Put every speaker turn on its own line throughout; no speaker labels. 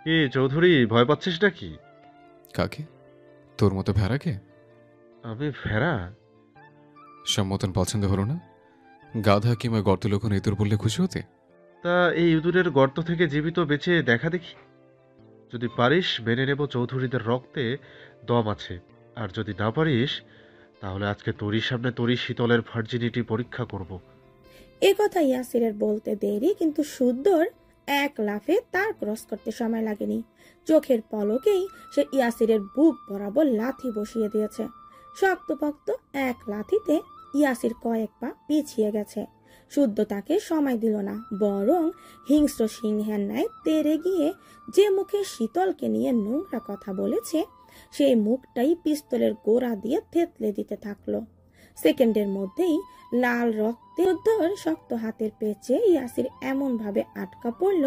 কি চৌধুরী, ভয় পাচ্ছিস নাকি?
কাকে? তোর মতো ভেড়াকে?
আমি ভেড়া?
সব মতন পছন্দ হলো না? গাধা কিংবা গর্ত লক্ষণ ইঁদুর বললে খুশি হতে?
তা এই ইঁদুরের গর্ত থেকে জীবিত বেঁচে দেখা দেখি। যদি পারিস মেনে নেব চৌধুরীদের রক্তে দম আছে, আর যদি না পারিস তাহলে আজকে তোরই সামনে তোরই শীতলের ভার্জিনিটি পরীক্ষা করব।
এ কথা ইয়াসিরের বলতে দেরি, কিন্তু সুদ্দর এক লাফে তার ক্রস করতে সময় লাগেনি। চোখের পলকেই সে ইয়াসিরের বুক বরাবর লাথি বসিয়ে দিয়েছে। শক্তপোক্ত এক লাথিতে ইয়াসির কয়েক পা পিছিয়ে গেছে। শুদ্ধ তাকে সময় দিল না, বরং হিংস্র সিংহের ন্যায় তেড়ে গিয়ে যে মুখে শীতলকে নিয়ে নোংরা কথা বলেছে সেই মুখটাই পিস্তলের গোড়া দিয়ে থেতলে দিতে থাকলো। সেকেন্ডের মধ্যেই লাল রক্তে উদ্ধর শক্ত হাতের পেঁচে ইয়াসির এমন ভাবে আটকা পড়ল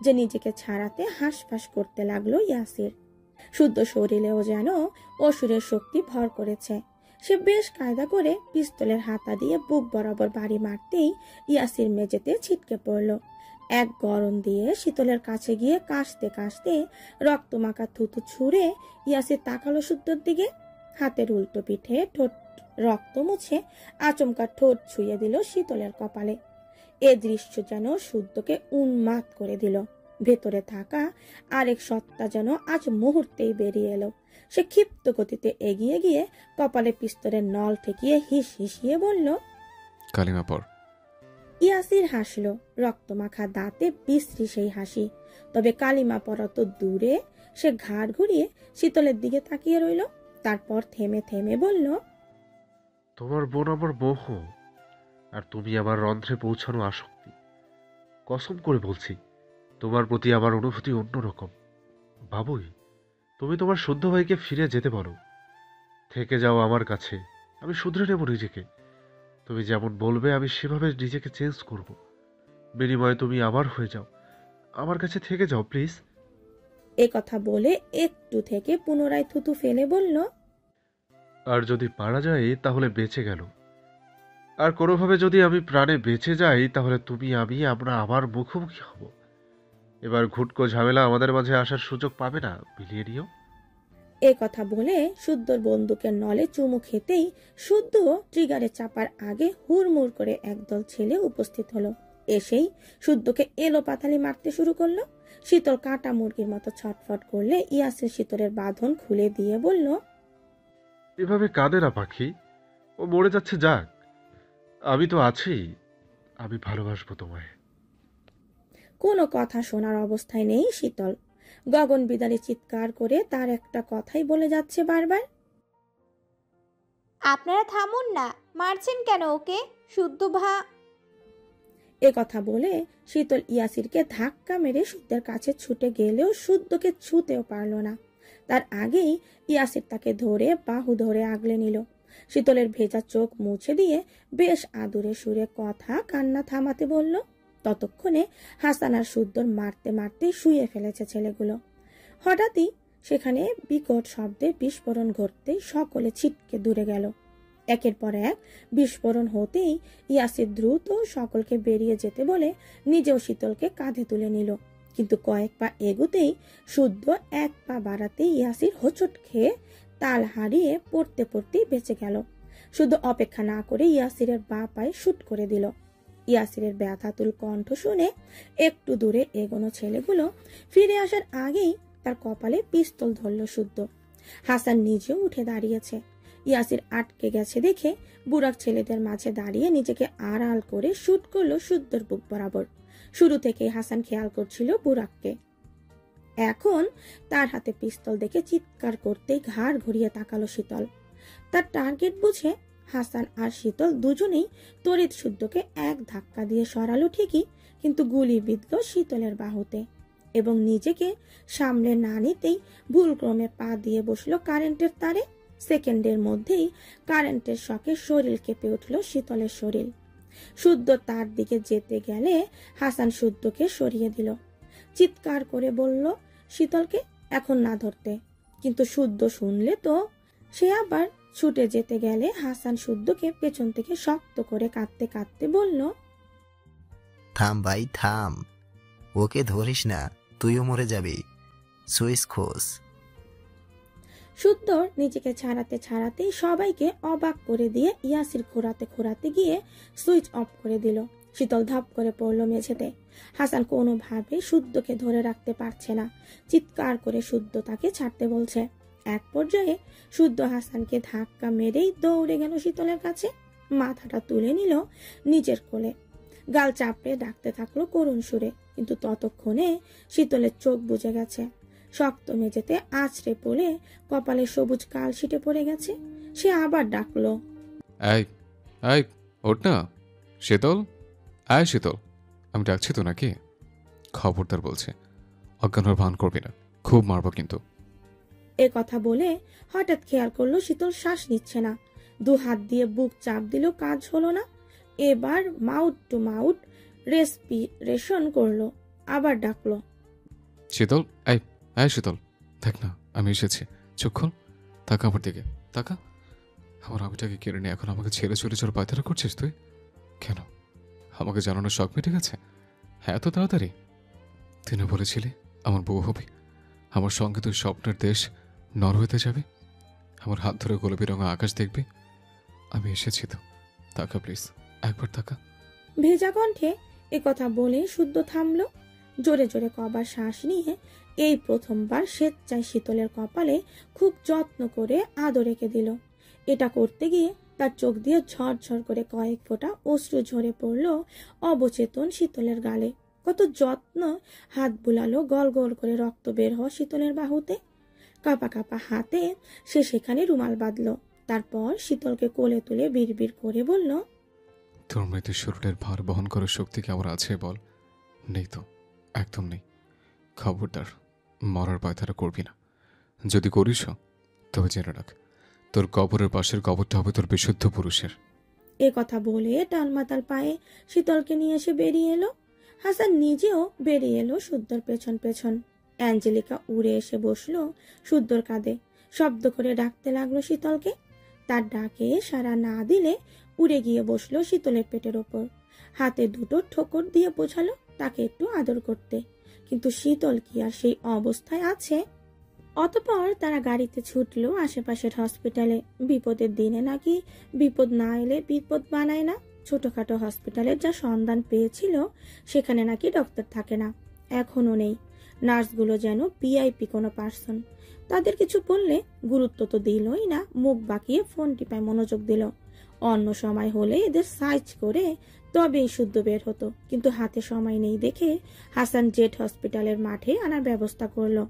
যে নিজেকে ছাড়াতে হাঁসফাঁস করতে লাগলো ইয়াসির। শুদ্ধ শরীরেও যেন অসুরের শক্তি ভর করেছে। সে বেশ কায়দা করে পিস্তলের হাতা দিয়ে বুক বরাবর বাড়ি মারতেই ইয়াসির মেঝেতে ছিটকে পড়ল। এক গরম দিয়ে শীতলের কাছে গিয়ে কাশতে কাশতে রক্তমাখা থুতু ছুঁড়ে ইয়াসির তাকালো শুদ্ধর দিকে। হাতের উল্টো পিঠে ঠোঁট রক্ত মুছে আচমকা ঠোঁট ছুঁয়ে দিল শীতলের কপালে। এ দৃশ্য যেন শুদ্ধকে উন্মাদ করে দিল। ভেতরে থাকা আরেক সত্তা যেন আজ মুহূর্তেই বেরিয়ে এলো। সে ক্ষিপ্ত গতিতে এগিয়ে গিয়ে কপালে পিস্তলের নল ঠেকিয়ে হিস হিসিয়ে বলল,
কালিমা পর।
ইয়াসির হাসল, রক্তমাখা দাঁতে বিশ্রী সেই হাসি। তবে কালিমা পড়া তো দূরে, সে ঘাড় ঘুরিয়ে শীতলের দিকে তাকিয়ে রইল। তারপর থেমে থেমে বলল,
তোমার বোন আমার মোহ, আর তুমি আমার রন্ধ্রে পৌঁছানো আসক্তি। কসম করে বলছি, তোমার প্রতি আমার অনুভূতি অন্যরকম। বাবুই, তুমি তোমার শুদ্ধ ভাইকে ফিরে যেতে বলো। থেকে যাও আমার কাছে, আমি শুধরে নেব নিজেকে। তুমি যেমন বলবে আমি সেভাবে নিজেকে চেঞ্জ করব। বিনিময়ে তুমি আমার হয়ে যাও, আমার কাছে থেকে যাও প্লিজ।
এ কথা বলে একটু থেকে পুনরায় থুতু ফেলে বলল,
আর যদি পারা যায় তাহলে বেঁচে গেল, আর কোনোভাবে যদি আমি প্রাণে বেঁচে যাই তাহলে তুমি আমরা আবার মুখোমুখি হব। এবার ঘুটকো ঝামেলা আমাদের মাঝে আসার সুযোগ পাবে না, বিলিয়ে নিও।
এ কথা বলে শুদ্ধর বন্দুকের নলে চুমু খেতেই শুদ্ধ ট্রিগারে চাপার আগে হুড়মুড় করে একদল ছেলে উপস্থিত হলো। এসেই শুদ্ধকে এলো পাতালি মারতে শুরু করলো। শীতল কাঁটা মুরগির মতো ছটফট করলে ইয়াসির শীতলের বাঁধন খুলে দিয়ে বলল,
এভাবে কাঁদে না পাখি, ও মরে যাচ্ছে যাক, আমি তো আছি, আমি ভালোবাসবো তোমায়।
কোনো কথা শোনার অবস্থায় নেই শীতল। গগন বিদারী চিৎকার করে তার একটা কথাই বলে যাচ্ছে বারবার,
আপনারা থামুন না, মারছেন কেন ওকে? শুদ্ধ
এ কথা বলে শীতল ইয়াসিরকে ধাক্কা মেরে শুদ্ধের কাছে ছুটে গেলেও শুদ্ধকে ছুঁতেও পারল না। তার আগেই ইয়াসির তাকে ধরে বাহু ধরে আগলে নিল। শীতলের ভেজা চোখ মুছে দিয়ে বেশ আদুরে সুরে কথা কান্না থামাতে বলল। ততক্ষণে হাসান আর শুদ্ধর মারতে মারতে শুয়ে ফেলেছে ছেলেগুলো। হঠাৎই সেখানে বিকট শব্দে বিস্ফোরণ ঘটতেই সকলে ছিটকে দূরে গেল। একের পর এক বিস্ফোরণ হতেই ইয়াসির দ্রুত সকলকে বেরিয়ে যেতে বলে নিজেও শীতলকে কাঁধে তুলে নিল। কিন্তু কয়েক পা এগুতেই শুদ্ধ এক পা বাড়াতেই ইয়াসির হোঁচট খেয়ে তাল হারিয়ে পড়তে পড়তেই বেঁচে গেল। শুদ্ধ অপেক্ষা না করে ইয়াসিরের বাঁ পায়ে শুট করে দিল। ইয়াসিরের ব্যথাতুল কণ্ঠ শুনে একটু দূরে এগোনো ছেলেগুলো ফিরে আসার আগেই তার কপালে পিস্তল ধরল শুদ্ধ। হাসান নিজেও উঠে দাঁড়িয়েছে। ইয়াসির আটকে গেছে দেখে বুড়াক ছেলেদের মাঝে দাঁড়িয়ে নিজেকে আড়াল করে শুট করলো শুদ্ধর বুক বরাবর। শুরু থেকেই হাসান খেয়াল করছিল বুড়াককে। এখন তার হাতে পিস্তল দেখে চিৎকার করতেই ঘাড় ঘুরিয়ে তাকালো শীতল। তার টার্গেট বুঝে হাসান আর শীতল দুজনেই তড়িৎ শুদ্ধকে এক ধাক্কা দিয়ে সরালো ঠিকই, কিন্তু গুলি বিঁধল শীতলের বাহুতে এবং নিজেকে সামলে না নিতেই ভুলক্রমে পা দিয়ে বসলো কারেন্টের তারে। সেকেন্ডের মধ্যেই কারেন্টের শকে শরীর কেঁপে উঠল শীতলের শরীর। শুদ্ধ তার দিকে যেতে গেলে হাসান শুদ্ধকে সরিয়ে দিল। চিৎকার করে বলল শীতলকে এখন না ধরতে, কিন্তু শুদ্ধ শুনলে তো সে আবার ছুটে যেতে গেলে হাসান শুদ্ধকে পেছন থেকে শক্ত করে কাঁদতে কাঁদতে বলল,
থাম ভাই থাম, ওকে ধরিস না, তুইও মরে যাবি। সুইচ খোঁজ।
সুন্দর নিজেকে ছাড়াতে ছাড়াতেই সবাইকে অবাক করে দিয়ে ইয়াসির ঘোরাতে ঘোরাতে গিয়ে সুইচ অফ করে দিল। শীতল ধাপ করে পড়ল মেঝেতে। হাসান কোনোভাবে শুদ্ধকে ধরে রাখতে পারছে না, চিৎকার করে শুদ্ধ তাকে ছাড়তে বলছে। এক পর্যায়ে শুদ্ধ হাসানকে ধাক্কা মেরেই দৌড়ে গেল শীতলের কাছে, মাথাটা তুলে নিল নিজের কোলে, গাল চাপড়ে ডাকতে থাকলো করুণ সুরে। কিন্তু ততক্ষণে শীতলের চোখ বুজে গেছে, শক্ত মেঝেতে আছড়ে পড়ে কপালে সবুজ কালশিটে পড়ে গেছে। সে আবার ডাকলো,
এই এই ওঠ না শীতল, আয় শীতল, আমি ডাকছি তো নাকি? খবরদার বলছে, অজ্ঞান হওয়ার ভান করবি না, খুব মারবো কিন্তু।
এ কথা বলে হঠাৎ খেয়াল করলো শীতল শ্বাস নিচ্ছে না। দু হাত দিয়ে বুক চাপ দিল, কাজ হলো না। এবার মাউথ টু মাউথ রেসপিরেশন করলো, আবার ডাকলো,
শীতল এই আয় শীতল, দেখ না আমি এসেছি, চোখ খোল, তাকা আমার দিকে, তাকা। আমার আমিটাকে কেড়ে নিয়ে এখন আমাকে ছেড়ে চলে যাওয়ার পায়তারা করছিস তুই? কেন? আমাকে জানানোর শখ মিটে গেছে? হ্যাঁ, এত তাড়াতাড়ি? তুই না বলেছিলি আমার বউ হবি, আমার সঙ্গে তুই স্বপ্নের দেশ নরওয়েতে যাবি, আমার হাত ধরে গোলাপি রঙা আকাশ দেখবি। আমি এসেছি তো, তাকা প্লিজ, একবার তাকা।
ভেজা কণ্ঠে এ কথা বলে শুদ্ধ থামলো। জোরে জোরে কবার শ্বাস নিয়ে এই প্রথমবার স্বেচ্ছায় শীতলের কপালে খুব যত্ন করে আদর রেখে দিল। এটা করতে গিয়ে তার চোখ দিয়ে ঝরঝর করে কয়েক ফোঁটা অশ্রু ঝরে পড়ল অবচেতন শীতলের গালে। কত যত্ন হাত বুলালো, গল গল করে রক্ত বের হওয়া শীতলের বাহুতে। কাঁপা কাঁপা হাতে সে সেখানে রুমাল বাঁধল। তারপর শীতলকে কোলে তুলে বিড়বিড় করে বলল,
তোর মৃত্যু শরীরের ভার বহন করার শক্তি কি আমার আছে বল? নেই তো, একদম নেই। খবরদার মরার পায়তারা করবি না, যদি করিস তবে জেনে রাখ তোর কবরের পাশের কবরটা হবে তোর বিশুদ্ধ পুরুষের।
এ কথা বলে টালমাতাল পায়ে শীতলকে নিয়ে এসে বেরিয়ে এলো। হাসান নিজেও বেরিয়ে এলো শুদ্ধর পেছন পেছন। অ্যাঞ্জেলিকা উড়ে এসে বসলো শুদ্ধর কাঁধে, শব্দ করে ডাকতে লাগলো শীতলকে। তার ডাকে সাড়া না দিলে উড়ে গিয়ে বসলো শীতলের পেটের ওপর, হাতে দুটো ঠোকর দিয়ে বোঝালো তাকে একটু আদর করতে। কিন্তু শীতল কি আর সেই অবস্থায় আছে? অতঃপর তারা গাড়িতে ছুটলো আশেপাশের হসপিটালে। বিপদের দিনে নাকি বিপদ না এলে বিপদ বানায় না। ছোটখাটো হসপিটালে যা সন্ধান পেয়েছিল সেখানে নাকি ডক্টর থাকে না, এখনো নেই। নার্সগুলো যেন ভিআইপি কোনো পার্সন। তাদের কিছু বললে গুরুত্ব তো দিলই না, মুখ বাঁকিয়ে ফোন টিপায় মনোযোগ দিল। অন্য সময় হলে এদের সাইজ করে তবেই শুদ্ধ বের হতো, কিন্তু হাতে সময় নেই দেখে হাসান জেট হসপিটালের মাঠে আনার ব্যবস্থা করলো।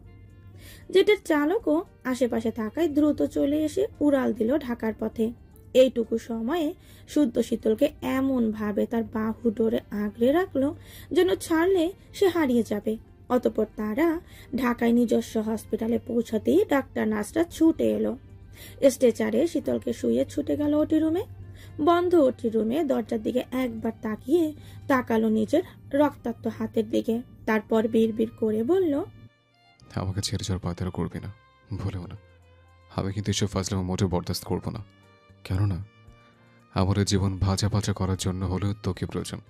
জেটের চালকও আশেপাশে থাকায় দ্রুত চলে এসে উড়াল দিল ঢাকার পথে। এইটুকু সময়ে শুদ্ধ শীতলকে এমন ভাবে তার বাহু ডোরে আঁকড়ে রাখলো যেন ছাড়লে সে হারিয়ে যাবে। অতঃপর তারা ঢাকায় নিজস্ব হসপিটালে পৌঁছাতেই ডাক্তার নার্সরা ছুটে এলো। স্ট্রেচারে শীতলকে শুয়ে ছুটে গেল ওটি রুমে। বন্ধ ওটি রুমে দরজার দিকে একবার তাকালো নিজের রক্তাক্ত হাতের দিকে, তারপর বিড়বিড় করে বলল,
আমাকে ছেড়ে যাওয়ার পায়তারা করবি না, ভুলেও না। আমি কিন্তু এসব ফাজলামো মোটে বরদাস্ত করবো না, কেননা আমার জীবন ভাজা ভাজা করার জন্য হলেও তোকে প্রয়োজন।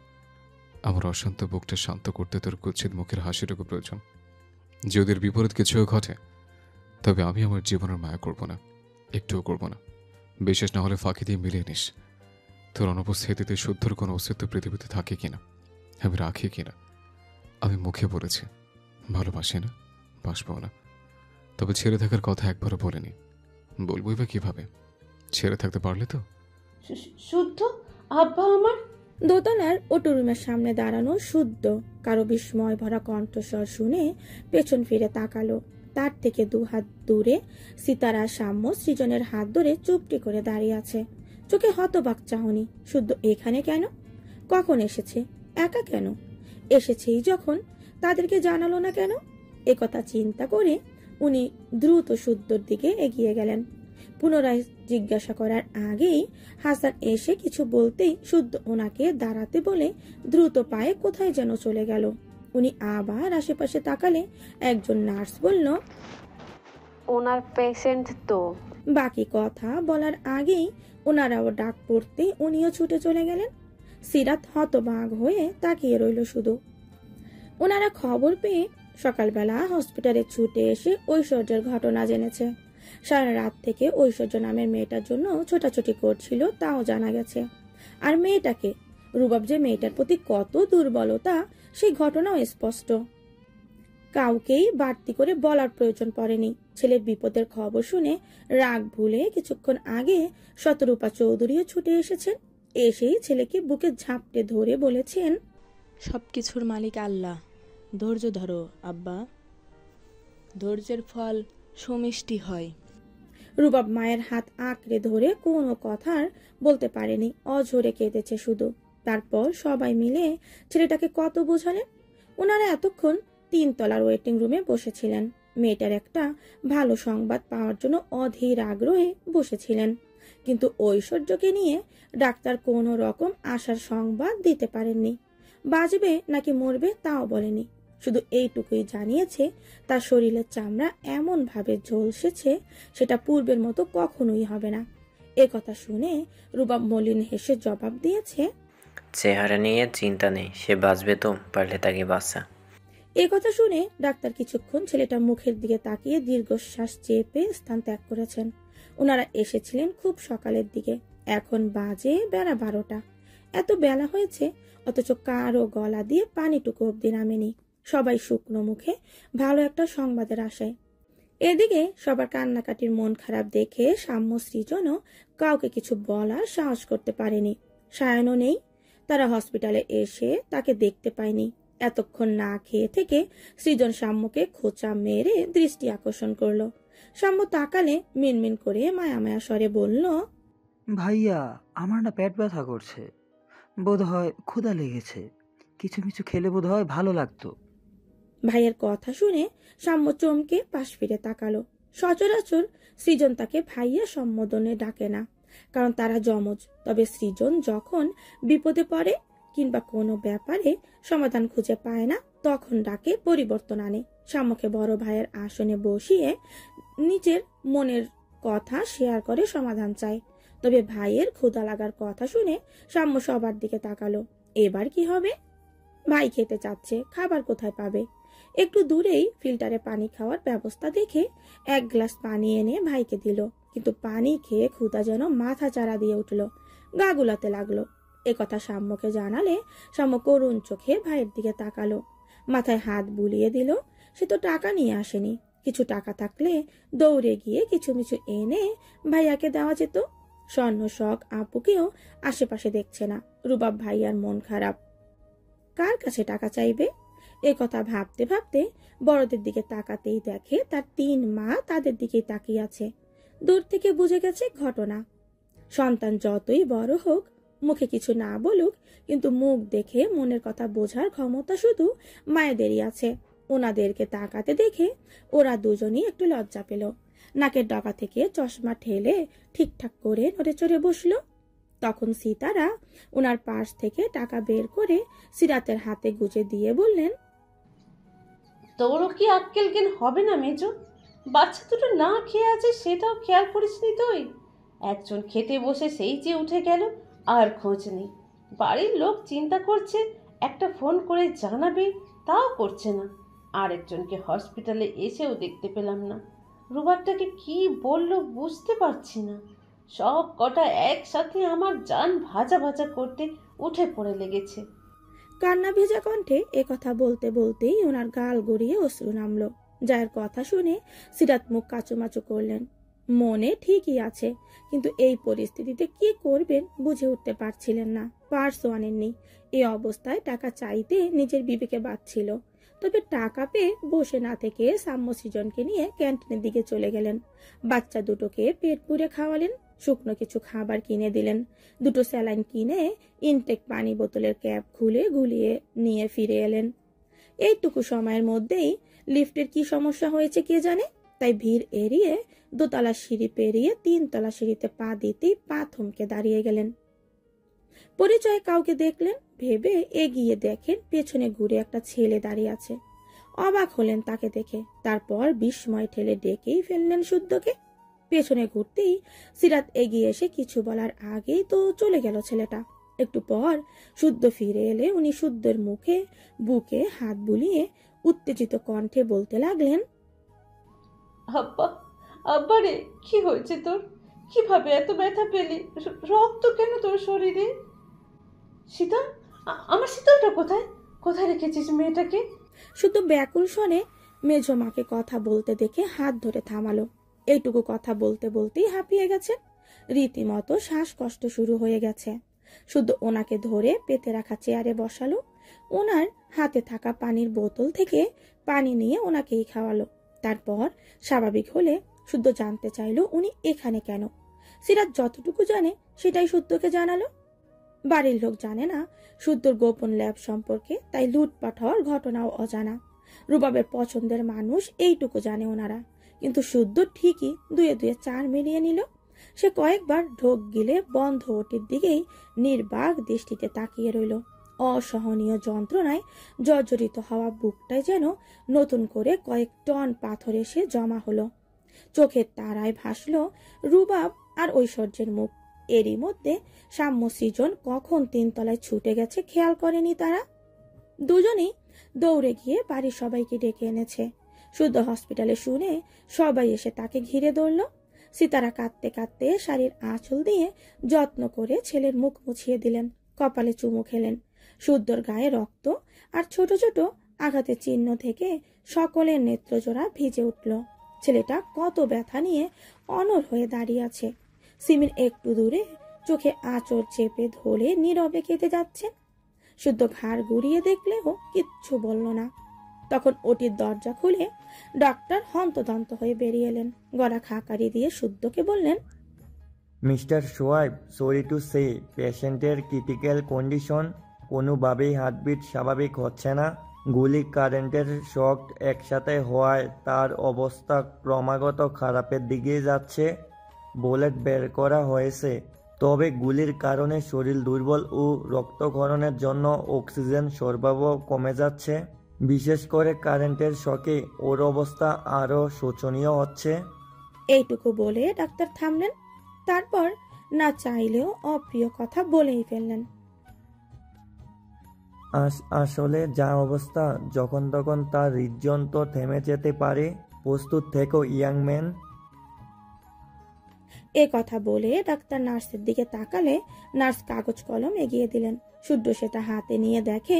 আমার অশান্ত বুকটা শান্ত করতে তোর কুৎসিত মুখের হাসিটুকু প্রয়োজন। যদি এর বিপরীত কিছুও ঘটে তবে আমি আমার জীবনের মায়া করব না, একটুও করব না। বিশেষ না হলে ফাঁকি দিয়ে মিলিয়ে নিস তোর অনুপস্থিতিতে শুদ্ধর কোনো অস্তিত্ব পৃথিবীতে থাকে কিনা, আমি রাখি কিনা। আমি মুখে বলেছি ভালোবাসি না, বাসবো না, তবে ছেড়ে থাকার কথা একবারও বলিনি। বলবোই বা কিভাবে? ছেড়ে থাকতে পারলে তো।
শুদ্ধ আব্বা আমার।
দোতলার অটো রুমের সামনে দাঁড়ানো শুদ্ধ কারো বিস্ময় ভরা কণ্ঠস্বর শুনে পেছন ফিরে তাকালো। তার থেকে দু হাত দূরে সিতারা সাম্য সৃজনের হাত ধরে চুপটি করে দাঁড়িয়ে আছে। চোখে হতবাক চাহনি। শুদ্ধ এখানে কেন? কখন এসেছে? একা কেন? এসেছেই যখন তাদেরকে জানালো না কেন? একথা চিন্তা করে উনি দ্রুত শুদ্ধর দিকে এগিয়ে গেলেন। পুনরায় জিজ্ঞাসা করার আগেই হাসান এসে কিছু বলতেই শুদ্ধ ওনাকে দাঁড়াতে বলে দ্রুত পায়ে কোথায় যেন চলে গেল। উনি আবার আশেপাশে তাকালে একজন নার্স বলল,
ওনার পেশেন্ট তো।
বাকি কথা বলার আগেই ওনারাও ডাক পড়তেই উনিও ছুটে চলে গেলেন। সিরাত হতবাক হয়ে তাকিয়ে রইল শুধু। ওনারা খবর পেয়ে সকালবেলা হসপিটালে ছুটে এসে ঐশ্বর্যের ঘটনা জেনেছে। সারা রাত থেকে ঐশ্বর্য নামের মেয়েটার জন্য ছোটাছুটি করছিল তাও জানা গেছে। আর মেয়েটাকে, রুবাব যে মেয়েটার প্রতি কত দুর্বলতা সেই ঘটনাও স্পষ্ট। কাউকেই বাড়তি করে বলার প্রয়োজন পড়েনি। ছেলের বিপদের খবর শুনে রাগ ভুলে কিছুক্ষণ আগে শতরূপা চৌধুরীও ছুটে এসেছেন। এসেই ছেলেকে বুকে ঝাপটে ধরে বলেছেন,
সব কিছুর মালিক আল্লাহ, ধৈর্য ধরো আব্বা, ধৈর্যের ফল সুমিষ্টি হয়।
রুবাব মায়ের হাত আঁকড়ে ধরে কোনো কথার বলতে পারেনি, অঝরে কেঁদেছে শুধু। তারপর সবাই মিলে ছেলেটাকে কত বোঝালেন। ওনারা এতক্ষণ 3 তলার ওয়েটিং রুমে বসেছিলেন। মেয়েটার একটা ভালো সংবাদ পাওয়ার জন্য অধীর আগ্রহে বসেছিলেন, কিন্তু ঐশ্বর্যকে নিয়ে ডাক্তার কোনো রকম আশার সংবাদ দিতে পারেননি। বাঁচবে নাকি মরবে তাও বলেনি, শুধু এইটুকুই জানিয়েছে তার শরীরের চামড়া এমন ভাবে ঝলসেছে সেটা পূর্বের মতো কখনোই হবে না। এ কথা শুনে রুবাব মলিন হেসে জবাব দিয়েছে,
চেহারা নিয়ে চিন্তা নেই, সে বাঁচবে তো, পারলে তাকে বাঁচা।
এ কথা শুনে ডাক্তার কিছুক্ষণ ছেলেটার মুখের দিকে তাকিয়ে দীর্ঘশ্বাস চেপে স্থান ত্যাগ করেছেন। ওনারা এসেছিলেন খুব সকালের দিকে, এখন বাজে বেলা 12টা। এত বেলা হয়েছে অথচ কারো গলা দিয়ে পানিটুকু অব্দি নামেনি। সবাই শুকনো মুখে ভালো একটা সংবাদের আশায়। এদিকে সবার কান্নাকাটির মন খারাপ দেখে সাম্য সৃজনও কাউকে কিছু বলার সাহস করতে পারেনি। সায়নও নেই, তারা হসপিটালে এসে তাকে দেখতে পায়নি। এতক্ষণ না খেয়ে থেকে সৃজন সাম্যকে খোঁচা মেরে দৃষ্টি আকর্ষণ করলো। সাম্য তাকালে মিনমিন করে মায়া মায়া স্বরে বলল,
ভাইয়া, আমার না পেট ব্যথা করছে, বোধ হয় ক্ষুধা লেগেছে, কিছু কিছু খেলে বোধ হয় ভালো লাগতো।
ভাইয়ের কথা শুনে সাম্য চমকে পাশ ফিরে তাকালো। সচরাচর সৃজন তাকে ভাইয়া সম্বোধনে ডাকে না, কারণ তারা যমজ। তবে সৃজন যখন বিপদে পড়ে কিংবা কোনো ব্যাপারে সমাধান খুঁজে পায় না, তখন ডাকে পরিবর্তন আনে। সাম্যকে বড় ভাইয়ের আসনে বসিয়ে নিজের মনের কথা শেয়ার করে সমাধান চায়। তবে ভাইয়ের ক্ষুধা লাগার কথা শুনে সাম্য সবার দিকে তাকালো। এবার কি হবে? ভাই খেতে চাচ্ছে, খাবার কোথায় পাবে? একটু দূরেই ফিল্টারে পানি খাওয়ার ব্যবস্থা দেখে 1 গ্লাস পানি এনে ভাইকে দিল, কিন্তু পানি খেয়ে ক্ষুধা যেন মাথা চারা দিয়ে উঠল, গা গুলাতে লাগলো। একথা সাম্যকে জানালে সাম্য করুণ চোখে ভাইয়ের দিকে তাকালো, মাথায় হাত বুলিয়ে দিল। সে তো টাকা নিয়ে আসেনি, কিছু টাকা থাকলে দৌড়ে গিয়ে কিছু মিছু এনে ভাইয়াকে দেওয়া যেত। স্বর্ণ শখ আপুকেও আশেপাশে দেখছে না। রুবাব ভাইয়ার মন খারাপ, কার কাছে টাকা চাইবে? এ কথা ভাবতে ভাবতে বড়দের দিকে তাকাতেই দেখে তার 3 মা তাদের দিকেই তাকিয়ে আছে। দূর থেকে বুঝে গেছে ঘটনা। সন্তান যতই বড় হোক, মুখে কিছু না বলুক, কিন্তু মুখ দেখে মনের কথা বোঝার ক্ষমতা শুধু মায়েদেরই আছে। ওনাদেরকে তাকাতে দেখে ওরা দুজনই একটু লজ্জা পেল। নাকের ডগা থেকে চশমা ঠেলে ঠিকঠাক করে নড়ে চড়ে বসলো। তখন সীতারা ওনার পাশ থেকে টাকা বের করে সিরাতের হাতে গুজে দিয়ে বললেন,
তোরও কি আক্কেল জ্ঞান হবে না মেজো? বাচ্চা দুটো না খেয়ে আছে সেটাও খেয়াল করিসনি তুই? একজন খেতে বসে সেই যে উঠে গেল, আর খোঁজ নেই। বাড়ির লোক চিন্তা করছে একটা ফোন করে জানাবে, তাও করছে না। আরেকজনকে হসপিটালে এসেও দেখতে পেলাম না। রুবারটাকে কি বললো বুঝতে পারছি না। সব কটা একসাথে আমার জান ভাজা ভাজা করতে উঠে পড়ে লেগেছে।
কান্না ভেজা কণ্ঠে এ কথা বলতে বলতেই ওনার গাল গড়িয়ে অশ্রু নামলো। যার কথা শুনে সিরাত মুখ কাচুমাচু করলেন। মনে ঠিকই আছে, কিন্তু এই পরিস্থিতিতে কি করবেন বুঝে উঠতে পারছিলেন না। পার্সও আনেননি। এই অবস্থায় টাকা চাইতে নিজের বিবেকে বাঁধছিল। তবে টাকা পেয়ে বসে না থেকে সাম্য সৃজনকে নিয়ে ক্যান্টিনের দিকে চলে গেলেন। বাচ্চা দুটোকে পেট পুরে খাওয়ালেন, শুকনো কিছু খাবার কিনে দিলেন, 2 স্যালাইন কিনে ইনটেক পানি বোতলের ক্যাপ খুলে গুলিয়ে নিয়ে ফিরে এলেন। এইটুকু সময়ের মধ্যেই লিফটের কি সমস্যা হয়েছে কে জানে, তাই ভিড় এড়িয়ে 2 তলা সিঁড়ি পেরিয়ে 3 তলা সিঁড়িতে পা দিতেই পা থমকে দাঁড়িয়ে গেলেন। পরিচয় কাউকে দেখলেন ভেবে এগিয়ে দেখেন পেছনে ঘুরে একটা ছেলে দাঁড়িয়ে আছে। অবাক হলেন তাকে দেখে, তারপর বিস্ময় ঠেলে ডেকেই ফেললেন শুদ্ধকে। পেছনে ঘুরতেই সিরাত এগিয়ে এসে কিছু বলার আগেই তো চলে গেল ছেলেটা। একটু পর শুদ্ধ ফিরে এলে উনি শুদ্ধের মুখে বুকে হাত বুলিয়ে উত্তেজিত কণ্ঠে বলতে লাগলেন,
আব্বা, আব্বা রে, কি হয়েছে তোর? কিভাবে এত ব্যথা পেলি? রক্ত কেন তোর শরীরে? শীতল, আমার শীতলটা কোথায়? কোথায় রেখেছিস মেয়েটাকে?
শুধু ব্যাকুল স্বরে মেঝো মাকে কথা বলতে দেখে হাত ধরে থামালো। এইটুকু কথা বলতে বলতেই হাঁপিয়ে গেছে, রীতিমতো শ্বাসকষ্ট শুরু হয়ে গেছে। শুধু ওনাকে ধরে পেতে রাখা চেয়ারে বসালো, ওনার হাতে থাকা পানির বোতল থেকে পানি নিয়ে ওনাকেই খাওয়ালো। তারপর স্বাভাবিক হলে শুদ্ধ জানতে চাইলো উনি এখানে কেন। সিরাজ যতটুকু জানে সেটাই শুদ্ধকে জানালো। বাড়ির লোক জানে না শুদ্ধর গোপন ল্যাব সম্পর্কে, তাই লুটপাট হওয়ার ঘটনাও অজানা। রুবাবের পছন্দের মানুষ এইটুকু জানে ওনারা। কিন্তু শুদ্ধ ঠিকই দুয়ে দুয়ে চার মিলিয়ে নিল। সে কয়েকবার ঢোক গিলে বন্ধ ওটির দিকেই নির্বাক দৃষ্টিতে তাকিয়ে রইল। অসহনীয় যন্ত্রণায় জর্জরিত হওয়া বুকটায় যেন নতুন করে কয়েক টন পাথর এসে জমা হলো। চোখের তারায় ভাসল রুবাব আর ঐশ্বর্যের মুখ। এরই মধ্যে সাম্য সৃজন কখন তিনতলায় ছুটে গেছে খেয়াল করেনি তারা। দুজনেই দৌড়ে গিয়ে বাড়ির সবাইকে ডেকে এনেছে। শুদ্ধ হসপিটালে শুনে সবাই এসে তাকে ঘিরে ধরল। সিতারা কাঁদতে কাঁদতে শাড়ির আঁচল দিয়ে যত্ন করে ছেলের মুখ মুছিয়ে দিলেন, কপালে চুমু খেলেন। শুদ্ধর গায়ে রক্ত আর ছোট ছোট আঘাতের চিহ্ন থেকে সকলের নেত্রজোড়া ভিজে উঠল। ছেলেটা কত ব্যথা নিয়ে অনড় হয়ে দাঁড়িয়ে আছে। সিমির একটু দূরে চোখে আঁচড় চেপে ধরে নীরবে কেঁদে যাচ্ছে। শুদ্ধ ঘাড় ঘুরিয়ে দেখলেও কিচ্ছু বলল না। তখন ওটির দরজা খুলে ডক্টর হন্তদন্ত হয়ে বেরিয়ে এলেন। গলা খাকারি দিয়ে শুদ্ধকে বললেন,
mister Shoaib, sorry to say, পেশেন্টের ক্রিটিক্যাল কন্ডিশন, কোনোভাবেই হার্টবিট স্বাভাবিক হচ্ছে না। গুলি কারেন্টের শক একসাথে হওয়ায় তার অবস্থা ক্রমাগত খারাপের দিকে যাচ্ছে। বুলেট বের করা হয়েছে, তবে গুলির কারণে শরীর দুর্বল ও রক্তক্ষরণের জন্য অক্সিজেন সরবরাহ কমে যাচ্ছে। বিশেষ করে কারেন্টের শকে ওর অবস্থা আরও শোচনীয় হচ্ছে।
এইটুকু বলে ডাক্তার থামলেন। তারপর না চাইলেও অপ্রিয় কথা বলেই ফেললেন,
আসলে যা অবস্থা, যখন তখন তার হৃদযন্ত্র থেমে যেতে পারে। প্রস্তুত থেকো ইয়াং ম্যান।
এ কথা বলে ডাক্তার নার্সের দিকে তাকালে নার্স কাগজ কলম এগিয়ে দিলেন। শুদ্ধ সেটা হাতে নিয়ে দেখে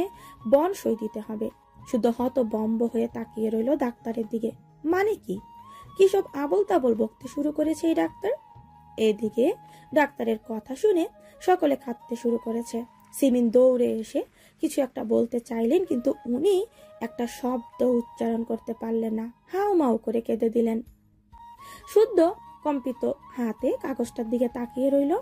বন সই দিতে হবে। শুদ্ধ হতবম্ব হয়ে তাকিয়ে রইল ডাক্তারের দিকে। মানে কি সব আবল তাবল বকতে শুরু করেছে এই ডাক্তার। এদিকে ডাক্তারের কথা শুনে সকলে কাঁদতে শুরু করেছে। সিমিন দৌড়ে এসে কিছু একটা বলতে চাইলেন, কিন্তু উনি একটা শব্দ উচ্চারণ করতে পারলেন না। হাউ মাউ করে কেঁদে দিলেন। শুদ্ধ কম্পিত হাতে কাগজটার দিকে তাকিয়ে রইল।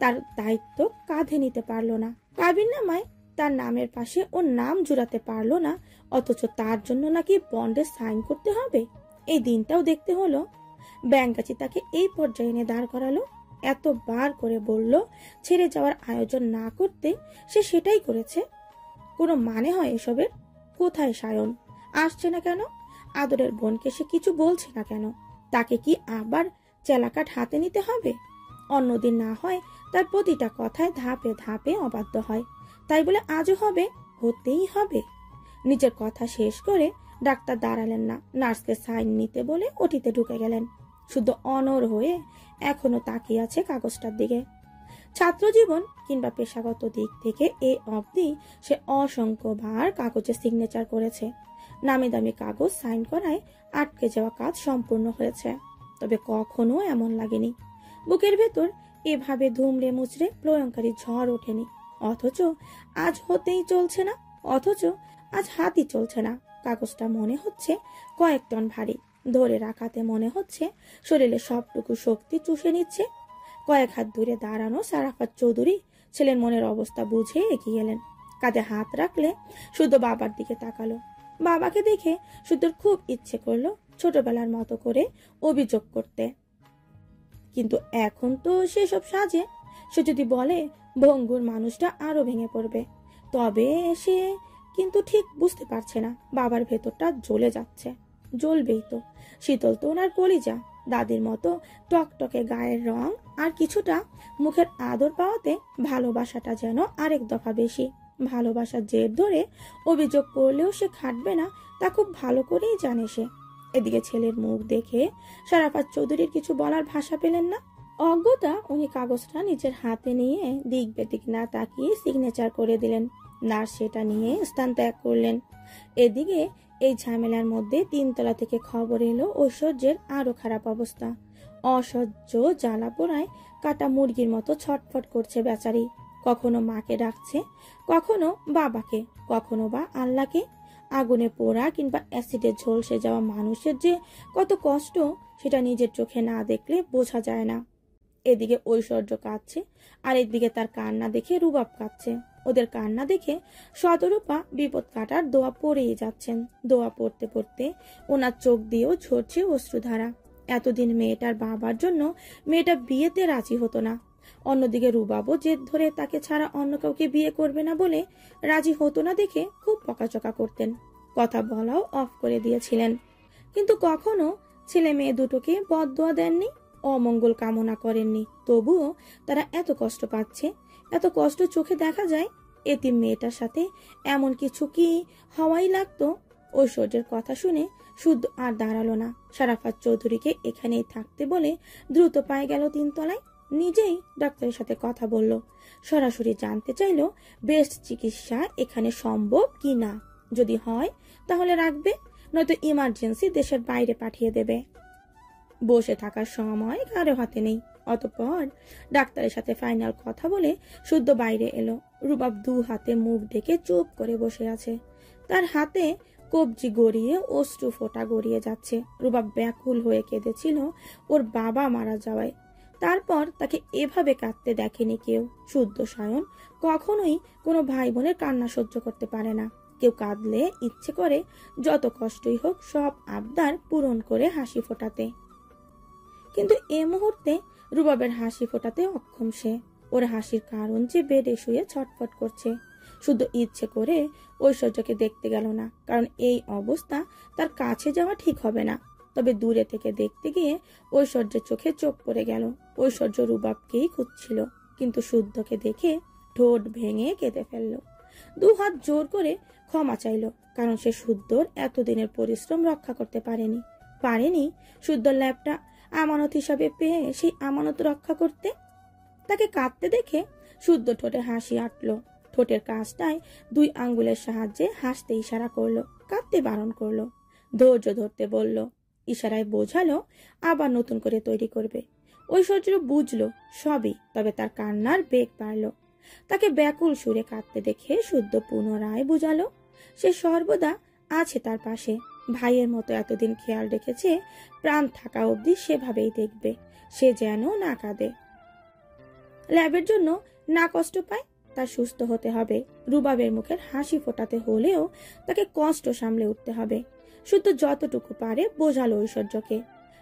তার দায়িত্ব কাঁধে নিতে পারল না। কাবিননামায় তার নামের পাশে ওর নাম জুড়াতে পারল না, অথচ তার জন্য নাকি বন্ডে সাইন করতে হবে। এই দিনটাও দেখতে হলো। ব্যাংকাচি তাকে এই পর্যায়ে এনে দাঁড় করালো। এতবার করে বলল ছেড়ে যাওয়ার আয়োজন না করতে, সে সেটাই করেছে। কোনো মানে হয় এসবের? কোথায় সায়ন? আসছে না কেন? আদরের বোনকে সে কিছু বলছে না কেন? তাকে কি আবার চেলাকাঠ হাতে নিতে হবে? অন্যদিন না হয় তার প্রতিটা কথায় ধাপে ধাপে অবাধ্য হয়, তাই বলে আজও হবে? হতেই হবে। নিজের কথা শেষ করে ডাক্তার দাঁড়ালেন না, নার্সকে সাইন নিতে বলে ওটিতে ঢুকে গেলেন। শুধু অনড় হয়ে এখনো তাকিয়ে আছে কাগজটার দিকে। ছাত্র জীবন কিংবা পেশাগত দিক থেকে এ অবধি সে অসংখ্যবার কাগজে সিগনেচার করেছে। নামি দামি কাগজ সাইন করায় আটকে যাওয়া কাজ সম্পূর্ণ হয়েছে, তবে কখনো এমন লাগেনি বুকের ভেতর এভাবে ধুমড়ে মুচড়ে প্রলয়ঙ্কারী ঝড় ওঠেনি। অথচ আজ হতেই চলছে না, অথচ আজ হাতই চলছে না। কাগজটা মনে হচ্ছে কয়েক টন ভারী, ধরে রাখাতে মনে হচ্ছে শরীরে সবটুকু শক্তি চুষে নিচ্ছে। কয়েক হাত দূরে দাঁড়ানো সারাফাত চৌধুরী ছেলের মনের অবস্থা বুঝে এগিয়ে এলেন। কাঁধে হাত রাখলে শুধু বাবার দিকে তাকালো। বাবাকে দেখে শুধুর খুব ইচ্ছে করলো ছোটবেলার মতো করে অভিযোগ করতে, কিন্তু এখন তো সেসব সাজে। সে যদি বলে ভঙ্গুর মানুষটা আরো ভেঙে পড়বে, তবে সে কিন্তু ঠিক বুঝতে পারছে না বাবার ভেতরটা জ্বলে যাচ্ছে। জ্বলবেই তো, শীতল তো ওনার কলিজা। দাদির মতো টকটকে গায়ের রং আর কিছুটা মুখের আদর পাওয়াতে ভালোবাসাটা যেন আরেক দফা বেশি। ভালোবাসার জের ধরে অভিযোগ করলেও সে খাটবে না, তা খুব ভালো করেই জানে সে। এদিকে ছেলের মুখ দেখে শরাফত চৌধুরীর কিছু বলার ভাষা পেলেন না। অজ্ঞতা উনি কাগজটা নিজের হাতে নিয়ে দিক বেদিক না তাকিয়ে সিগনেচার করে দিলেন। নার্স সেটা নিয়ে স্থান ত্যাগ করলেন। এদিকে এই ঝামেলার মধ্যে 3 তলা থেকে খবর এলো ঐশ্বর্যের আরো খারাপ অবস্থা। অসহ্য জ্বালা পোড়ায় কাটা মুরগির মতো ছটফট করছে বেচারি। কখনো মাকে ডাকছে, কখনো বাবাকে, কখনো বা আল্লাহকে। আগুনে পোড়া কিংবা অ্যাসিডে ঝলসে যাওয়া মানুষের যে কত কষ্ট সেটা নিজের চোখে না দেখলে বোঝা যায় না। এদিকে ঐশ্বর্য কাঁদছে, আর এদিকে তার কান্না দেখে রুবাব কাঁদছে। ওদের কান্না দেখে শতরূপা বিপদ কাটার দোয়া পড়েই যাচ্ছেন। দোয়া পড়তে পড়তে ওনার চোখ দিয়েও ঝরছে অশ্রুধারা। এতদিন মেয়েটার বাবার জন্য মেয়েটা বিয়েতে রাজি হতো না। অন্যদিকে রুবাবও জেদ ধরে তাকে ছাড়া অন্য কাউকে বিয়ে করবে না বলে রাজি হতো না দেখে খুব বকাচকা করতেন, কথা বলাও অফ করে দিয়েছিলেন। কিন্তু কখনো ছেলে মেয়ে দুটোকে বদদোয়া দেননি, অমঙ্গল কামনা করেননি। তবুও তারা এত কষ্ট পাচ্ছে, এত কষ্ট চোখে দেখা যায়। এতিম মেয়েটার সাথে এমন কিছু কি হওয়াই লাগতো? ঐশ্বর্যের কথা শুনে শুদ্ধ আর দাঁড়ালো না। শরাফত চৌধুরীকে এখানেই থাকতে বলে দ্রুত পায়ে গেল 3 তলায়। নিজেই ডাক্তারের সাথে কথা বলল, সরাসরি জানতে চাইল বেস্ট চিকিৎসা এখানে সম্ভব কি না। যদি হয় তাহলে রাখবে, নয়তো ইমার্জেন্সি দেশের বাইরে পাঠিয়ে দেবে। বসে থাকার সময় কারো হাতে নেই। অতঃপর ডাক্তারের সাথে ফাইনাল কথা বলে শুদ্ধ বাইরে এলো। রুবাব 2 হাতে মুখ ঢেকে চুপ করে বসে আছে। তার হাতে কবজি গড়িয়ে অশ্রু ফোঁটা গড়িয়ে যাচ্ছে। রুবাব ব্যাকুল হয়ে কেঁদেছিল ওর বাবা মারা যাওয়ায়। তারপর তাকে এভাবে কাঁদতে দেখেনি কেউ। শুদ্ধ সায়ন কখনোই কোনো ভাই বোনের কান্না সহ্য করতে পারে না। কেউ কাঁদলে ইচ্ছে করে যত কষ্টই হোক সব আবদার পূরণ করে হাসি ফোটাতে। কিন্তু এ মুহূর্তে রুবাবের হাসি ফোটাতে অক্ষম সে। ওর হাসির কারণ যে বেডে শুয়ে ছটফট করছে। শুধু ইচ্ছে করে ঐশ্বর্যকে দেখতে গেল না, কারণ এই অবস্থা তার কাছে যাওয়া ঠিক হবে না। তবে দূরে থেকে দেখতে গিয়ে ঐশ্বর্যের চোখে চোখ পড়ে গেল। ঐশ্বর্য রুবাবকেই খুঁজছিল, কিন্তু শুদ্ধকে দেখে ঠোঁট ভেঙে কেঁদে ফেলল। 2 হাত জোর করে ক্ষমা চাইল, কারণ সে শুদ্ধর এতদিনের পরিশ্রম রক্ষা করতে পারেনি শুদ্ধর ল্যাবটা আমানত হিসাবে পেয়ে সেই আমানত রক্ষা করতে। তাকে কাঁদতে দেখে শুদ্ধ ঠোঁটে হাসি আটল। ঠোঁটের কাজটায় 2 আঙ্গুলের সাহায্যে হাসতে ইশারা করলো, কাঁদতে বারণ করলো, ধৈর্য ধরতে বলল, ইশারায় বোঝালো আবার নতুন করে তৈরি করবে। ঐশ্বর্য বুঝলো সবই, তবে তার কান্নার বেগ বাড়ল। তাকে ব্যাকুল সুরে কাঁদতে দেখে শুদ্ধ পুনরায় বুঝালো সে সর্বদা আছে তার পাশে। ভাইয়ের মতো এতদিন খেয়াল রেখেছে, প্রাণ থাকা অবধি সেভাবেই দেখবে, সে যেন না কাঁদে, ল্যাবের জন্য না কষ্ট পায়। তার সুস্থ হতে হবে। রুবাবের মুখের হাসি ফোটাতে হলেও তাকে কষ্ট সামলে উঠতে হবে। শুধু যতটুকু পারে বোঝালো ঐশ্বর্যকে।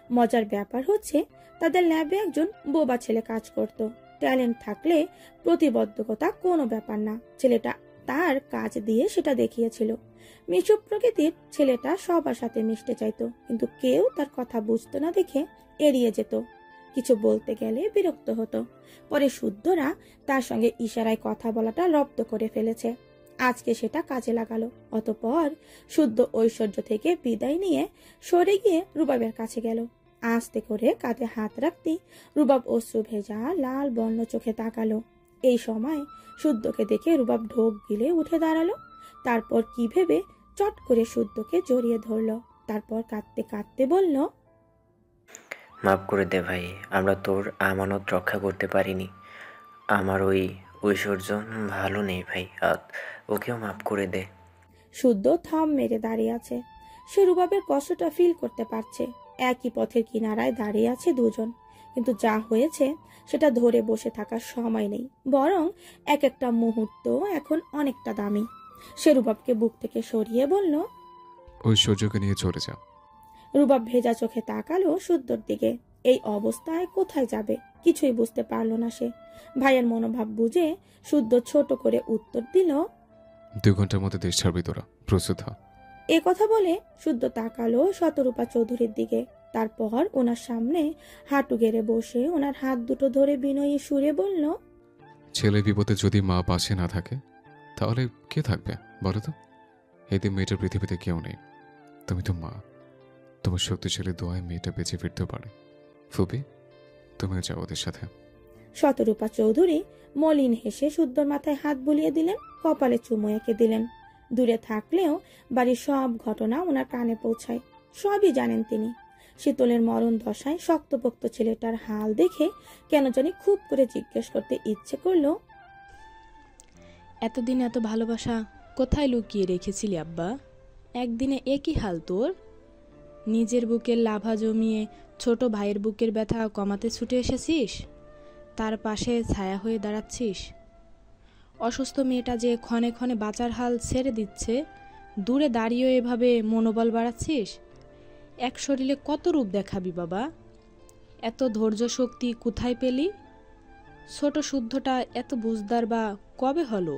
মজার ব্যাপার হচ্ছে তাদের ল্যাবে একজন বোবা ছেলে কাজ করত। ট্যালেন্ট থাকলে প্রতিবদ্ধকতা কোনো ব্যাপার না। ছেলেটা তার কাজ দিয়ে সেটা দেখিয়েছিল। মিশুক প্রকৃতির ছেলেটা সবার সাথে মিশতে চাইতো, কিন্তু কেউ তার কথা বুঝতো না দেখে এড়িয়ে যেত। কিছু বলতে গেলে বিরক্ত হতো। পরে শুদ্ধরা তার সঙ্গে ইশারায় কথা বলাটা রপ্ত করে ফেলেছে। আজকে সেটা কাজে লাগালো। অতঃপর শুদ্ধ ঐশ্বর্য থেকে বিদায় নিয়ে সরে গিয়ে রুবাবের কাছে গেল। আস্তে করে কাঁধে হাত রাখতে রুবাব অশ্রু ভেজা লাল বর্ণ চোখে তাকালো। এই সময় শুদ্ধকে দেখে রুবাব ঢোক গিলে উঠে দাঁড়ালো। তারপর কি ভেবে চট করে শুদ্ধকে জড়িয়ে ধরলো। তারপর কাঁদতে কাঁদতে বলল,
মাফ করে দে ভাই, আমরা তোর আমানত রক্ষা করতে পারিনি। আমার ওই ঐশ্বর্য ভালো নেই ভাই, ওকেও মাফ করে দে।
শুদ্ধ থম মেরে দাঁড়িয়ে আছে। সে রুবাবের কষ্টটা ফিল করতে পারছে। একই পথের কিনারায় দাঁড়িয়ে আছে দুজন, কিন্তু যা হয়েছে সেটা ধরে বসে থাকার সময় নেই, বরং এক একটা মুহূর্ত এখন অনেকটা দামি। সে রুবাবকে বুক থেকে সরিয়ে বলল,
ঐশ্বর্যকে নিয়ে চলে যা।
রুবাব ভেজা চোখে তাকালো শুদ্ধর দিকে। এই অবস্থায় কোথায় যাবে কিছুই বুঝতে পারলো না সে। ভাইয়ের মনোভাব বুঝে শুদ্ধ ছোট করে উত্তর দিল,
2 ঘন্টার মধ্যে দেশ ছাড়বি তোরা, প্রস্তুত হ।
এ কথা বলে শুদ্ধ তাকালো শতরূপা চৌধুরীর দিকে। তারপর ওনার সামনে হাঁটু গেড়ে বসে ওনার হাত দুটো ধরে বিনয়ী সুরে বলল,
ছেলে বিপদে যদি মা পাশে না থাকে তাহলে কে থাকবে বলো তো? এতে মেয়েটার পৃথিবীতে কেউ নেই। তুমি তো মা, তোমার শক্তিশালী দোয়ায় মেয়েটা বেঁচে ফিরতেও পারে। ফুপি, তুমিও যাও ওদের সাথে।
শতরূপা চৌধুরী মলিন হেসে শুদ্ধর মাথায় হাত বুলিয়ে দিলেন, কপালে চুমু এঁকে দিলেন। দূরে থাকলেও বাড়ির সব ঘটনা ওনার কানে পৌঁছায়, সবই জানেন তিনি। শীতলের মরণ দশায় শক্তপোক্ত ছেলেটার হাল দেখে কেন জানি খুব করে জিজ্ঞেস করতে ইচ্ছে করলো,
এতদিন এত ভালোবাসা কোথায় লুকিয়ে রেখেছিলি আব্বা? একদিনে একই হাল তোর? নিজের বুকের লাভা জমিয়ে ছোট ভাইয়ের বুকের ব্যথা কমাতে ছুটে এসেছিস, তার পাশে ছায়া হয়ে দাঁড়াচ্ছিস। অসুস্থ মেয়েটা যে ক্ষণে ক্ষণে বাঁচার হাল ছেড়ে দিচ্ছে, দূরে দাঁড়িয়েও এভাবে মনোবল বাড়াচ্ছিস। এক শরীরে কত রূপ দেখাবি বাবা? এত ধৈর্য শক্তি কোথায় পেলি? ছোট শুদ্ধটা এত বুঝদার বা কবে হলো?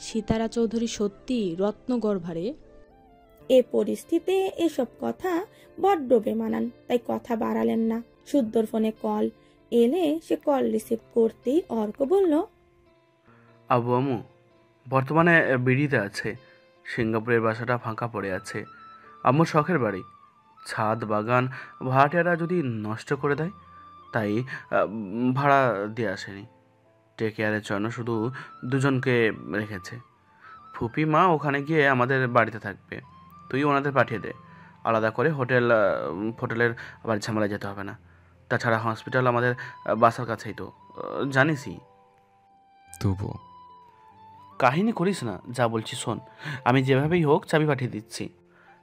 সীতারা চৌধুরী সত্যি রত্নগর্ভারে।
এ পরিস্থিতিতে এসব কথা বড্ড বেমানান, তাই কথা বাড়ালেন না। শুদ্ধর ফোনে কল এলে সে কল রিসিভ করতেই অর্ক বলল,
আবু আম্মু বর্তমানে বিড়িতে আছে। সিঙ্গাপুরের বাসাটা ফাঁকা পড়ে আছে। আম্মুর শখের বাড়ি, ছাদ বাগান ভাড়াটিয়ারা যদি নষ্ট করে দেয়, তাই ভাড়া দিয়ে আসেনি। টেক কেয়ারের জন্য শুধু দুজনকে রেখেছে। ফুপি মা ওখানে গিয়ে আমাদের বাড়িতে থাকবে, তুই ওনাদের পাঠিয়ে দে। আলাদা করে হোটেলের আবার ঝামেলায় যেতে হবে না। তাছাড়া হসপিটাল আমাদের বাসার কাছেই তো, জানিসই।
তবুও
কাহিনী করিস না, যা বলছি শোন। আমি যেভাবেই হোক চাবি পাঠিয়ে দিচ্ছি।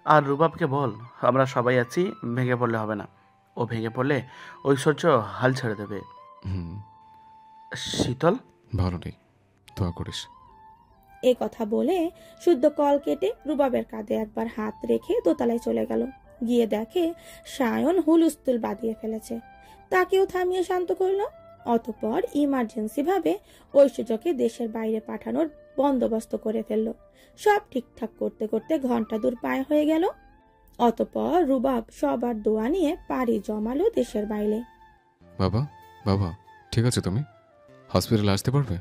আর রুবাবকে বল আমরা সবাই আছি, ভেঙে পড়লে হবে না। ও ভেঙে পড়লে ঐশ্বর্য হাল ছেড়ে দেবে। শীতল
ভালো নেই, দোয়া করিস।
এ কথা বলে শুদ্ধ কল কেটে রুবাবের কাঁধে একবার হাত রেখে দোতলায় চলে গেল। গিয়ে দেখে সায়ন হুলুস্থুল বাঁধিয়ে ফেলেছে, তাকেও থামিয়ে শান্ত করলো। অতঃপর ইমার্জেন্সি ভাবে ঐশ্বর্যকে দেশের বাইরে পাঠানোর বন্দোবস্ত করে ফেললো। সব ঠিকঠাক করতে করতে ঘন্টা দূর পার হয়ে গেল। অতঃপর রুবাব সবার দোয়া নিয়ে পাড়ি জমালো দেশের বাইরে।
বাবা, বাবা ঠিক আছে? তুমি হসপিটালে আসতে পারবে?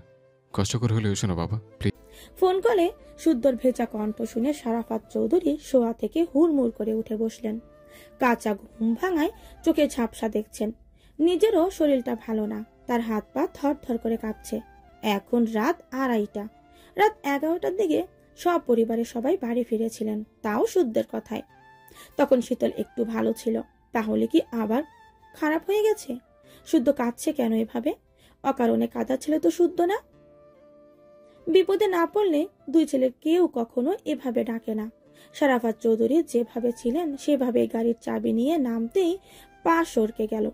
কষ্ট করে হলে এসো না বাবা, প্লিজ।
ফোন কলে শুদ্ধর ভেজা কণ্ঠ শুনে সারাফাত চৌধুরী শোয়া থেকে হুড়মুড় করে উঠে বসলেন। কাঁচা ঘুম ভাঙায় চোখে ঝাপসা দেখছেন। নিজেরও শরীরটা ভালো না, তার হাত পা থরথর করে কাঁপছে। এখন রাত 2:30। রাত 11টার দিকে সব পরিবারের সবাই বাড়ি ফিরেছিলেন, তাও শুদ্ধের কথায়। তখন শীতল একটু ভালো ছিল, তাহলে কি আবার খারাপ হয়ে গেছে? শুদ্ধ কাঁদছে কেন এভাবে? অকারণে কাঁদাচ্ছিল তো শুদ্ধ না। বিপদে না পড়লে দুই ছেলের কেউ কখনো এভাবে ডাকে না। সারাফাত চৌধুরী যেভাবে ছিলেন সেভাবে গাড়ির চাবি নিয়ে নামতেই পা সরকে গেল।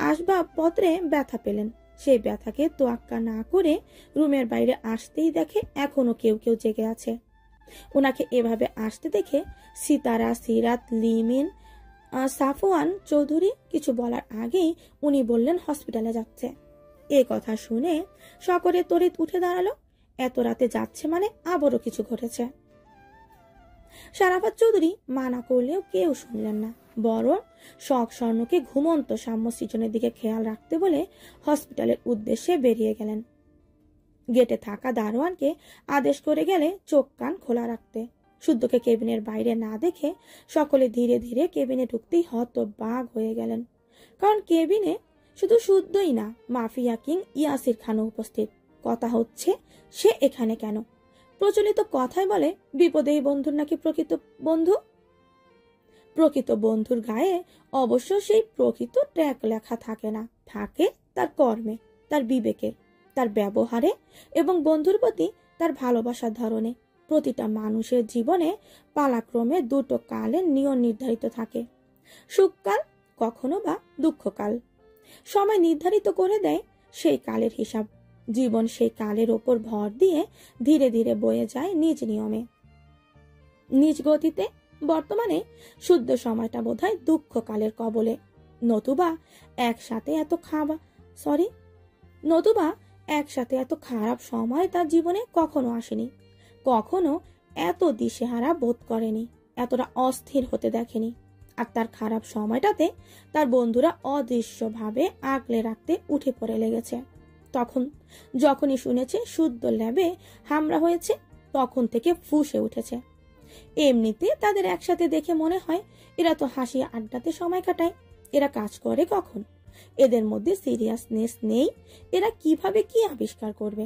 আসবাবপত্রে ব্যথা পেলেন, সেই ব্যথাকে তোয়াক্কা না করে রুমের বাইরে আসতেই দেখে এখনো কেউ কেউ জেগে আছে। ওনাকে এভাবে আসতে দেখে সিতারা, সিরাত, লিমিন, সাফওয়ান চৌধুরী কিছু বলার আগেই উনি বললেন হসপিটালে যাচ্ছে। এ কথা শুনে সকলে তড়িৎ উঠে দাঁড়ালো। এত রাতে যাচ্ছে মানে আবারও কিছু ঘটেছে। সারাফাত চৌধুরী মানা করলেও কেউ শুনলেন না, বরং শখ স্বর্ণকে ঘুমন্ত সাম্য সৃজনের দিকে খেয়াল রাখতে বলে হসপিটালের উদ্দেশ্যে বেরিয়ে গেলেন। গেটে থাকা দারোয়ানকে আদেশ করে গেলে চোখ কান খোলা রাখতে। শুদ্ধকে কেবিনের বাইরে না দেখে সকলে ধীরে ধীরে কেবিনে ঢুকতেই হতবাক হয়ে গেলেন, কারণ কেবিনে শুধু শুদ্ধই না, মাফিয়া কিং ইয়াসির খানও উপস্থিত। কথা হচ্ছে সে এখানে কেন? প্রচলিত কথায় বলে বিপদেই বন্ধুর নাকি প্রকৃত বন্ধু। প্রকৃত বন্ধুর গায়ে অবশ্য সেই প্রকৃত ট্যাগ লেখা থাকে না, থাকে তার কর্মে, তার বিবেকে, তার ব্যবহারে এবং বন্ধুর প্রতি তার ভালোবাসার ধরনে। প্রতিটা মানুষের জীবনে পালাক্রমে দুটো কালের নিয়ম নির্ধারিত থাকে, সুখকাল কখনো বা দুঃখকাল। সময় নির্ধারিত করে দেয় সেই কালের হিসাব। জীবন সেই কালের ওপর ভর দিয়ে ধীরে ধীরে বয়ে যায় নিজ নিয়মে, নিজ গতিতে। বর্তমানে শুদ্ধ সময়টা বোধহয় দুঃখকালের কবলে, নতুবা একসাথে এত খারাপ সময় তার জীবনে কখনো আসেনি। কখনো এত দিশেহারা বোধ করেনি, এতটা অস্থির হতে দেখেনি। আর তার খারাপ সময়টাতে তার বন্ধুরা অদৃশ্যভাবে আগলে রাখতে উঠে পড়ে লেগেছে। তখন যখনই শুনেছে শুদ্ধ ল্যাবে হামলা হয়েছে তখন থেকে ফুঁসে উঠেছে। এমনিতে তাদের একসাথে দেখে মনে হয় এরা তো হাসি আড্ডাতে সময় কাটায়, এরা কাজ করে কখন? এদের মধ্যে সিরিয়াসনেস নেই, এরা কিভাবে কি আবিষ্কার করবে?